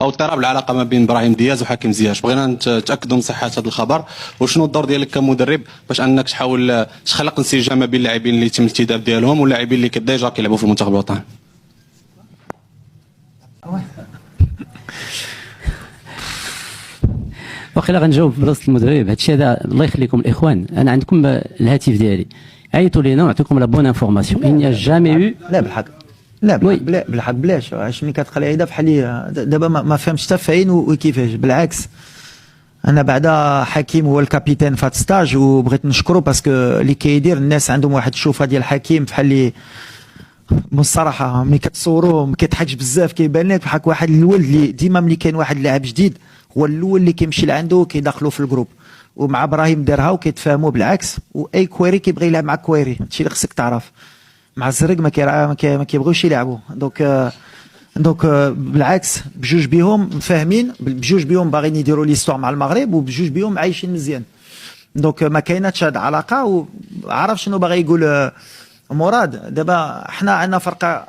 او اضطراب العلاقه ما بين ابراهيم دياز وحكيم زياش. بغينا نتاكدوا من صحه هذا الخبر، وشنو الدور ديالك كمدرب باش انك تحاول تخلق انسجام ما بين اللاعبين اللي يتم الانتداب ديالهم واللاعبين اللي ديجا كيلعبوا في المنتخب الوطني. وقيلا غنجاوب بلاصه المدرب. هادشي هذا الله يخليكم الاخوان، انا عندكم الهاتف ديالي، عيطوا لينا ونعطيكم لا بون انفورماسيون. il n'y a jamais eu. لا بالحق، لا بالحق بلاش. علاش ملي كتقال عيده بحال لي دابا ما فهمتش حتى فين وكيفاش. بالعكس انا بعدا حكيم هو الكابيتان في هذا ستاج، وبغيت نشكره باسكو اللي كيدير الناس عندهم واحد الشوفه ديال حكيم بحال لي بصراحه ملي كتصوروه ما كيضحكش بزاف، كيبان لك بحال واحد الولد اللي ديما ملي كاين واحد اللاعب جديد هو الاول اللي كيمشي لعنده وكيدخلوا في الجروب. ومع ابراهيم دارها وكيتفاهموا بالعكس، واي كويري كيبغي يلعب مع كويري، هادشي اللي خصك تعرف. مع الزرق ما كيبغيوش يلعبوا. دونك بالعكس بجوج بيهم مفاهمين، بجوج بيهم باغيين يديروا ليستوار مع المغرب، وبجوج بيهم عايشين مزيان. دونك ما كايناتش هاد العلاقه. وعرف شنو باغي يقول مراد. دابا حنا عندنا فرقه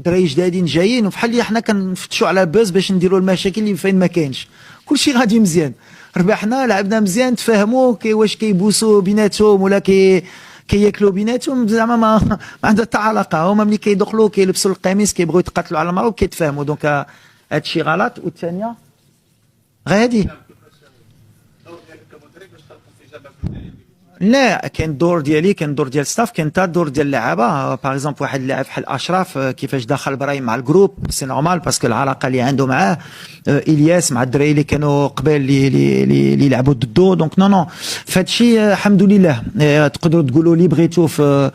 دراري جدادين جايين، وبحال اللي حنا كنفتشوا على باز باش نديروا المشاكل اللي فين ما كاينش. كلشي غادي مزيان، ربحنا لعبنا مزيان، تفاهموا واش كيبوسوا بيناتهم ولا كياكلوا بيناتهم، زعما ما عندها حتى علاقه. هما ملي كيدخلوا كيلبسوا القميص كيبغيو يتقاتلوا على المغرب كيتفاهموا. دونك هادشي غلط. والثانيه غادي لا كاين الدور ديالي، كاين الدور ديال الستاف، كاين حتى الدور ديال اللعابه. باغ اكزومبل واحد اللاعب بحال اشرف كيفاش دخل ابراهيم مع الجروب سي نورمال باسكو العلاقه اللي عنده معاه. الياس مع الدراري اللي كانوا قبل اللي يلعبوا ضده. دونك نو فهادشي الحمد لله. تقدروا تقولوا اللي بغيتو في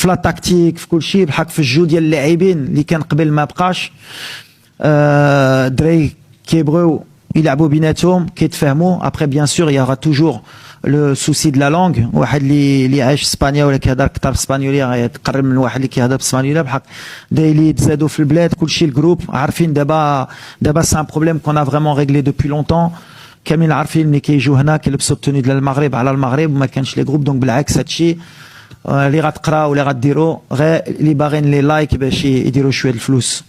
لا تاكتيك في كل شيء، بحال في الجو ديال اللاعبين اللي كان قبل ما بقاش. الدراري كيبغيو يلعبوا بيناتهم كيتفاهموا. ابري بيان سور ياغا توجور لو سوسي دو لا لونغ. واحد اللي عايش اسبانيا ولا كيهضر كثر بالاسبانيوليه غيتقرب من واحد اللي كيهضر بالاسبانيوليه. بحق دايلي تزادوا في البلاد كلشي الجروب عارفين. دابا سي ان بروبليم كون ا فريمون ريغلي دوبوي لونتون. كاملين عارفين ملي كيجيو هنا كيلبسوا التوني ديال المغرب على المغرب وما كانش لي جروب. دونك بالعكس هادشي اللي غتقراو ولا غديروا غير اللي باغيين لي لايك باش يديروا شويه الفلوس.